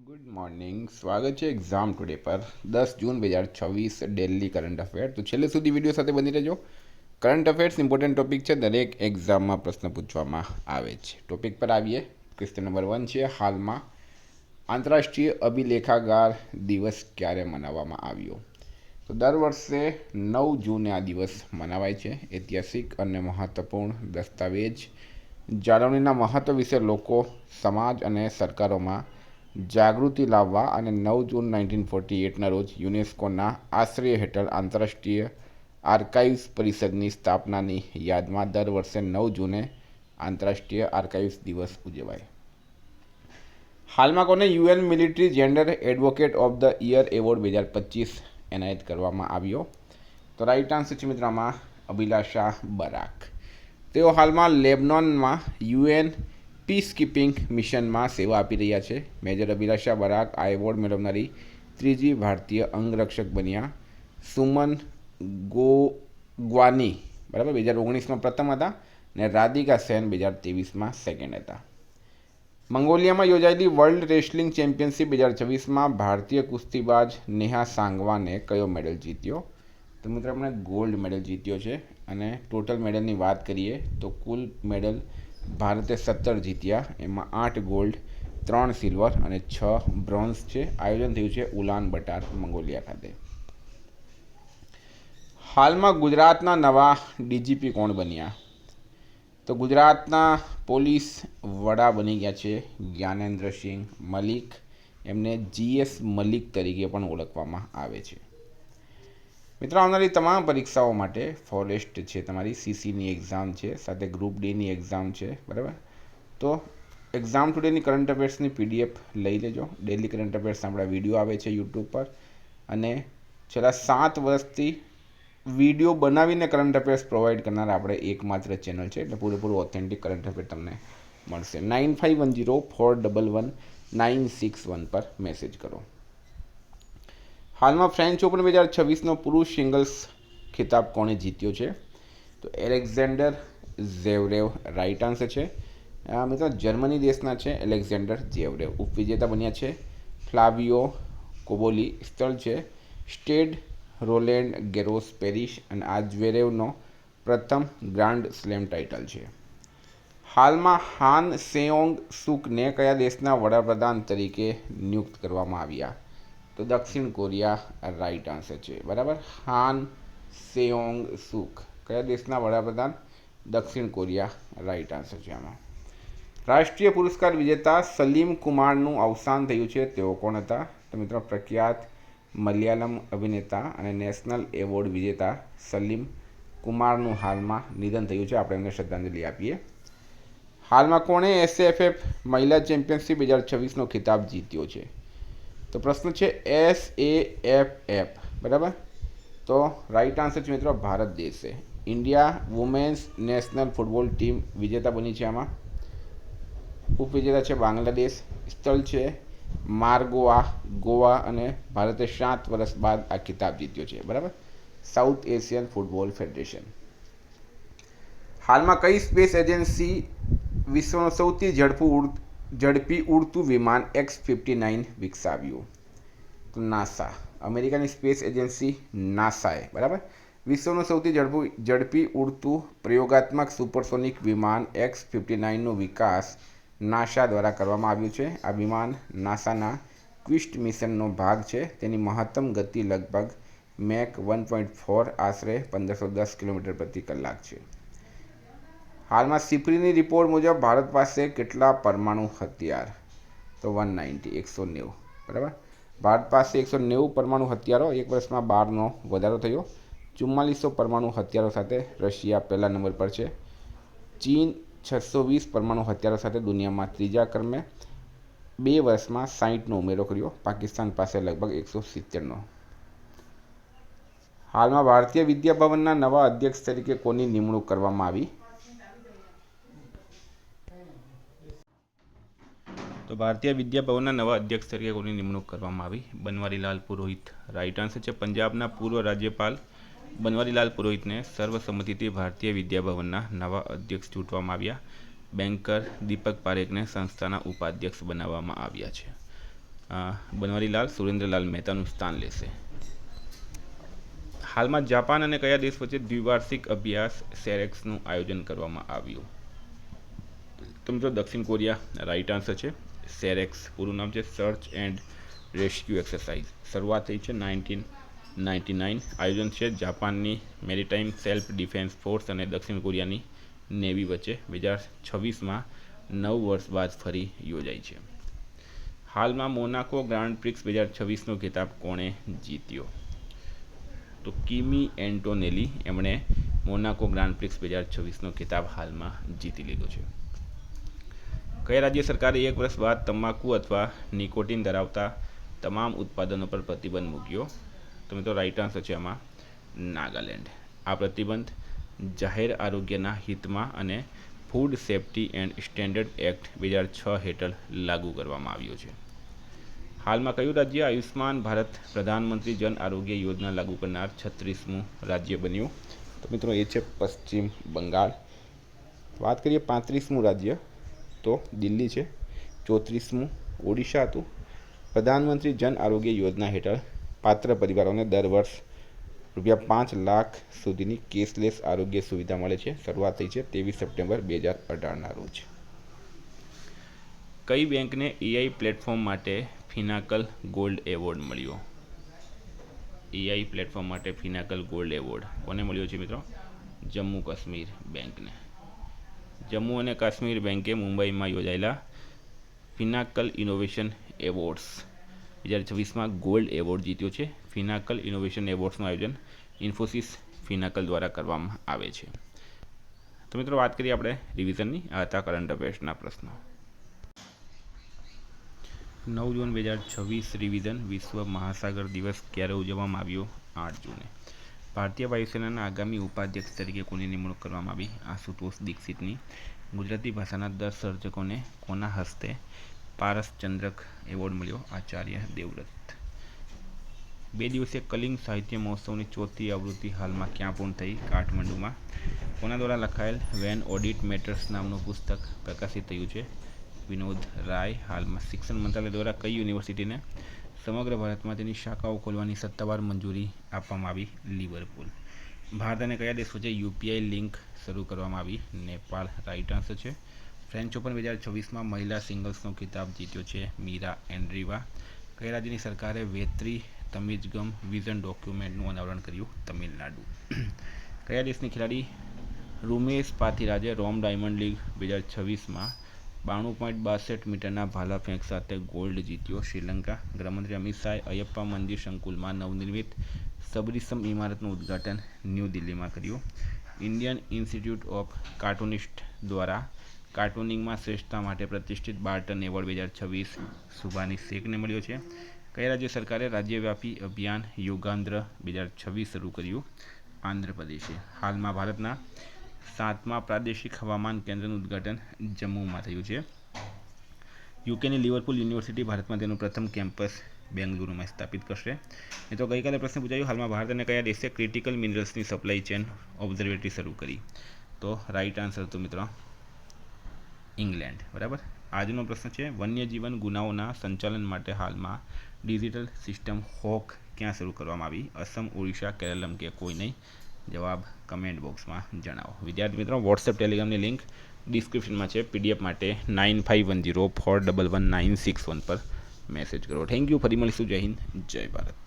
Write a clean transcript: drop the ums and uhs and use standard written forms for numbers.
Good morning. સ્વાગત છે exam today પર 10 જૂન 2026 ડેલી કરંટ અફેર. તો છેલ્લે સુધી વિડીયો સાથે બની રહેજો. કરંટ અફેર્સ ઇમ્પોર્ટન્ટ ટોપિક છે, દરેક એક્ઝામમાં પ્રશ્ન પૂછવામાં આવે છે. ટોપિક પર આવીએ. ક્વેશ્ચન નંબર 1 છે, હાલમાં આંતરરાષ્ટ્રીય અભિલેખાગાર દિવસ ક્યારે મનાવવામાં આવ્યો? તો દર વર્ષે 9 જૂને આ દિવસ મનાવાય છે. ઐતિહાસિક અને મહત્વપૂર્ણ દસ્તાવેજ જાળવણીના મહત્વ વિશે લોકો, સમાજ અને સરકારોમાં જાગૃતિ લાવવા અને 9 જૂન 1948ના રોજ યુનેસ્કોના આશ્રય હેઠળ આંતરરાષ્ટ્રીય આર્કાઇવ્સ પરિષદની સ્થાપનાની યાદમાં દર વર્ષે 9 જૂને આંતરરાષ્ટ્રીય આર્કાઇવ્સ દિવસ ઉજવાય. હાલમાં કોને UN military gender advocate of the year award 2025 એનાયત કરવામાં આવ્યો? તો રાઇટ આન્સર છે મિત્રોમાં અભિલાષા બરાક. તેઓ હાલમાં લેબનોનમાં યુએન પીસકીપિંગ મિશનમાં સેવા આપી રહ્યા છે. મેજર અભિલાષા બરાક આ એવોર્ડ મેળવનારી ત્રીજી ભારતીય અંગરક્ષક બન્યા. સુમન ગોગવાની 2019માં પ્રથમ હતા અને રાધિકા સેન 2023માં સેકન્ડ હતા. મંગોલિયામાં યોજાયેલી વર્લ્ડ રેસલિંગ ચેમ્પિયનશિપ 2026માં ભારતીય કુસ્તીબાજ નેહા સાંગવાને કયો મેડલ જીત્યો? તો મિત્રો આપણે ગોલ્ડ મેડલ જીત્યો છે. અને ટોટલ મેડલની વાત કરીએ તો કુલ મેડલ ભારતે 17 જીત્યા. એમાં 8 ગોલ્ડ, 3 સિલ્વર અને 6 બ્રોન્ઝ છે. આયોજન થયું છે ઉલાન બટાર, મંગોલિયા ખાતે. હાલમાં ગુજરાતના નવા ડીજીપી કોણ બન્યા? તો ગુજરાતના પોલીસ વડા બની ગયા છે જ્ઞાનેન્દ્રસિંહ મલિક. એમને GS મલિક તરીકે પણ ઓળખવામાં આવે છે. મિત્રો, આવનારી તમામ પરીક્ષાઓ માટે ફોરેસ્ટ છે, તમારી CCની એક્ઝામ છે, સાથે ગ્રુપ Dની એક્ઝામ છે, બરાબર. તો એક્ઝામ ટુડેની કરંટ અફેર્સની PDF લઈ લેજો. ડેલી કરંટ અફેર્સ આપણા વિડીયો આવે છે યુટ્યુબ પર, અને છેલ્લા 7 વર્ષથી વિડીયો બનાવીને કરંટ અફેર્સ પ્રોવાઈડ કરનાર આપણે એકમાત્ર ચેનલ છે. એટલે પૂરેપૂરું ઓથેન્ટિક કરંટ અફેર તમને મળશે. 9510419961 પર મેસેજ કરો. હાલમાં ફ્રેન્ચ ઓપન 2026નો પુરુષ સિંગલ્સ ખિતાબ કોણે જીત્યો છે? તો એલેક્ઝાન્ડર ઝેવરેવ રાઇટ આન્સર છે. મિત્રો, જર્મની દેશના છે એલેક્ઝાન્ડર ઝેવરેવ. ઉપવિજેતા બન્યા છે ફ્લાવિયો કોબોલી. સ્થળ છે સ્ટેડ રોલેન્ડ ગેરોસ પેરિસ, અને આ ઝવેરેવનો પ્રથમ ગ્રાન્ડ સ્લેમ ટાઇટલ છે. હાલમાં હાન સેઓંગ સુકને કયા દેશના વડાપ્રધાન તરીકે નિયુક્ત કરવામાં આવ્યા? તો દક્ષિણ કોરિયા રાઇટ આન્સર છે, બરાબર. હાન સેઓંગ સુક કયા દેશના વડાપ્રધાન? દક્ષિણ કોરિયા રાઇટ આન્સર છે આમાં. રાષ્ટ્રીય પુરસ્કાર વિજેતા સલીમ કુમારનું અવસાન થયું છે. તેઓ કોણ હતા? તો મિત્રો, પ્રખ્યાત મલયાલમ અભિનેતા અને નેશનલ એવોર્ડ વિજેતા સલીમ કુમારનું હાલમાં નિધન થયું છે. આપણે એમને શ્રદ્ધાંજલિ આપીએ. હાલમાં કોણે SAFF મહિલા ચેમ્પિયનશિપ 2026નો ખિતાબ જીત્યો છે? તો પ્રશ્ન છે SAFF, બરાબર. તો રાઇટ આન્સર છે મિત્રો ભારત દેશે. India women's national football team વિજેતા બની છે. આમાં ઉપવિજેતા છે બાંગ્લાદેશ. સ્થળ છે માર્ગોઆ, ગોવા, અને ભારતે 7 વર્ષ બાદ આ ખિતાબ જીત્યો છે, બરાબર. South Asian football federation. હાલમાં કઈ સ્પેસ એજન્સી વિશ્વનું સૌથી ઝડપી ઉડતું વિમાન X-59 વિકસાવ્યું? તો નાસા. અમેરિકાની સ્પેસ એજન્સી નાસાએ, બરાબર, વિશ્વનું સૌથી ઝડપી ઉડતું પ્રયોગાત્મક સુપરસોનિક વિમાન X-59નો વિકાસ નાસા દ્વારા કરવામાં આવ્યું છે. આ વિમાન નાસાના ક્વિસ્ટ મિશનનો ભાગ છે. તેની મહત્તમ ગતિ લગભગ મેક 1.4 આશરે 1510 કિલોમીટર પ્રતિ કલાક છે. હાલમાં સિપ્રીની રિપોર્ટ મુજબ ભારત પાસે કેટલા પરમાણુ હથિયાર? તો 190, બરાબર. ભારત પાસે 190 પરમાણુ હથિયારો. એક વર્ષમાં 12નો વધારો થયો. 4400 પરમાણુ હથિયારો સાથે રશિયા પહેલા નંબર પર છે. ચીન 620 પરમાણુ હથિયારો સાથે દુનિયામાં ત્રીજા ક્રમે 2 વર્ષમાં 60નો ઉમેરો કર્યો. પાકિસ્તાન પાસે લગભગ 170નો. હાલમાં ભારતીય વિદ્યા ભવનના નવા અધ્યક્ષ તરીકે કોની નિમણૂક કરવામાં આવી? તો ભારતીય વિદ્યા ભવનના નવા અધ્યક્ષ તરીકે કોની નિમણૂક કરવામાં આવી? બનવારીલાલ પુરોહિત રાઇટ આન્સર છે. પંજાબના પૂર્વ રાજ્યપાલ બનવારીલાલ પુરોહિતને સર્વસંમતિથી ભારતીય વિદ્યા ભવનના નવા અધ્યક્ષ ચૂંટવામાં આવ્યા. બેન્કર દીપક પારેખને સંસ્થાના ઉપાધ્યક્ષ બનાવવામાં આવ્યા છે. બનવારીલાલ સુરેન્દ્રલાલ મહેતાનું સ્થાન લેશે? હાલમાં જાપાન અને કયા દેશ વચ્ચે દ્વિવાર્ષિક અભ્યાસ સેરેક્સનું આયોજન કરવામાં આવ્યું? તો મિત્રો દક્ષિણ કોરિયા રાઈટ આન્સર છે. સેરેક્સ પૂરું નામ છે સર્ચ એન્ડ રેસ્ક્યુ એક્સરસાઇઝ. શરૂઆત થઈ છે 1999. આયોજન છે જાપાનની મેરીટાઈમ સેલ્ફ ડિફેન્સ ફોર્સ અને દક્ષિણ કોરિયાની નેવી વચ્ચે. 2026માં 9 વર્ષ બાદ ફરી યોજાઈ છે. હાલમાં મોનાકો ગ્રાન્ડ પ્રિક્સ 2026નો ખિતાબ કોણે જીત્યો? તો કિમી એન્ટોનેલી, એમણે મોનાકો ગ્રાન્ડ પ્રિક્સ 2026નો ખિતાબ હાલમાં જીતી લીધો છે. કયા રાજ્ય સરકારે 1 વર્ષ બાદ તમાકુ અથવા નિકોટિન ધરાવતા તમામ ઉત્પાદનો પર પ્રતિબંધ મૂક્યો? તો મિત્રો રાઈટ આન્સર છે આમાં નાગાલેન્ડ. આ પ્રતિબંધ જાહેર આરોગ્યના હિતમાં અને food safety and standard act 2006 હેઠળ લાગુ કરવામાં આવ્યો છે. હાલમાં કયું રાજ્ય આયુષ્માન ભારત પ્રધાનમંત્રી જન આરોગ્ય યોજના લાગુ કરનાર 36મું રાજ્ય બન્યું? તો મિત્રો એ છે પશ્ચિમ બંગાળ. વાત કરીએ 35મું રાજ્ય તો દિલ્હી છે. 34મું ઓડિશા હતું. પ્રધાનમંત્રી જન આરોગ્ય યોજના હેઠળ પાત્ર પરિવારોને દર વર્ષ ₹5 લાખ સુધીની કેશલેસ આરોગ્ય સુવિધા મળે છે. શરૂઆત થઈ છે 23 સપ્ટેમ્બર 2018ના રોજ. કઈ બેંકને એઆઈ પ્લેટફોર્મ માટે ફિનાકલ ગોલ્ડ એવોર્ડ મળ્યો? એઆઈ પ્લેટફોર્મ માટે ફિનાકલ ગોલ્ડ એવોર્ડ કોને મળ્યો છે મિત્રો? જમ્મુ કાશ્મીર બેંકને. જમ્મુ અને કાશ્મીર બેંકે મુંબઈમાં યોજાયેલા ફિનાકલ ઇનોવેશન એવોર્ડ્સ 2026માં ગોલ્ડ એવોર્ડ જીત્યો છે. ફિનાકલ ઇનોવેશન એવોર્ડ્સનું આયોજન ઇન્ફોસિસ ફિનાકલ દ્વારા કરવામાં આવે છે. તો મિત્રો વાત કરીએ આપણે રિવિઝનની. આ હતા કરંટ અફેર્સના પ્રશ્નો. 9 જૂન 2026 રિવિઝન. વિશ્વ મહાસાગર દિવસ ક્યારે ઉજવવામાં આવ્યો? 8 જૂને. ભારતીય વાયુસેનાના આગામી ઉપાધ્યક્ષ તરીકે કોની નિમણૂક કરવામાં આવી? આશુતોષ દીક્ષિતની. ગુજરાતી ભાષાના 10 સર્જકોને કોના હસ્તે પારસચંદ્રક એવોર્ડ મળ્યો? આચાર્ય દેવવ્રત. 2 દિવસીય કલિંગ સાહિત્ય મહોત્સવની 4th આવૃત્તિ હાલમાં ક્યાં પૂર્ણ થઈ? કાઠમંડુમાં. કોના દ્વારા લખાયેલ વેન ઓડિટ મેટર્સ નામનું પુસ્તક પ્રકાશિત થયું છે? વિનોદ રાય. હાલમાં શિક્ષણ મંત્રાલય દ્વારા કઈ યુનિવર્સિટીને સમગ્ર ભારતમાં તેની શાખાઓ ખોલવાની સત્તાવાર મંજૂરી આપવામાં આવી? લિવરપુલ. ભારત અને કયા દેશ વચ્ચે યુપીઆઈ લિંક શરૂ કરવામાં આવી? નેપાળ. રાઈટ આન્સર છે. ફ્રેન્ચ ઓપન 2026માં મહિલા સિંગલ્સનો ખિતાબ જીત્યો છે મીરા એન્ડ્રીવા. કયા રાજ્યની સરકારે વેત્રી તમિઝગમ વિઝન ડોક્યુમેન્ટનું અનાવરણ કર્યું? તમિલનાડુ. કયા દેશની ખેલાડી રૂમેશ પાથિરાજે રોમ ડાયમંડ લીગ 2026માં 92.62 મીટરના ભાલા ફેંક સાથે ગોલ્ડ જીત્યો? શ્રીલંકા. ગૃહમંત્રી અમિત શાહે અયપ્પા મંદિર સંકુલમાં નવનિર્મિત સબરીસમ ઇમારતનું ઉદ્ઘાટન ન્યૂ દિલ્હીમાં કર્યું. ઇન્ડિયન ઇન્સ્ટિટ્યૂટ ઓફ કાર્ટુનિસ્ટ દ્વારા કાર્ટુનિંગમાં શ્રેષ્ઠતા માટે પ્રતિષ્ઠિત બાર્ટન એવોર્ડ 2026 સુભાની શેખને મળ્યો છે. કયા રાજ્ય સરકારે રાજ્યવ્યાપી અભિયાન યોગાંધ્ર 2026 શરૂ કર્યું? આંધ્રપ્રદેશે. હાલમાં ભારતના 7મા પ્રાદેશિક હવામાન કેન્દ્રનું ઉદ્ઘાટન જમ્મુમાં થયું છે. યુકેની લિવરપુલ યુનિવર્સિટી ભારતમાં તેનું પ્રથમ કેમ્પસ બેંગલુરુમાં સ્થાપિત કરશે. મિત્રો ગઈકાલે પ્રશ્ન પૂછાયો, હાલમાં ભારત અને કયા દેશે ક્રિટિકલ મિનરલ્સની સપ્લાય ચેન ઓબ્ઝર્વેટરી શરૂ કરી? તો રાઈટ આન્સર તો મિત્રો ઇંગ્લેન્ડ. બરાબર. આજનો પ્રશ્ન છે વન્યજીવન ગુનાઓના સંચાલન માટે હાલમાં ડિજિટલ સિસ્ટમ હોક ક્યાં શરૂ કરવામાં આવી? અસમ, ઓડિશા, કેરળમ કે કોઈ નહીં? જવાબ કમેન્ટ બોક્સમાં જણાવો. વિદ્યાર્થી મિત્રો વોટ્સએપ ટેલિગ્રામની લિંક ડિસ્ક્રિપ્શનમાં છે. પીડીએફ માટે 9510411961 પર મેસેજ કરો. Thank you. ફરી મળીશું. જય હિન્દ, જય ભારત.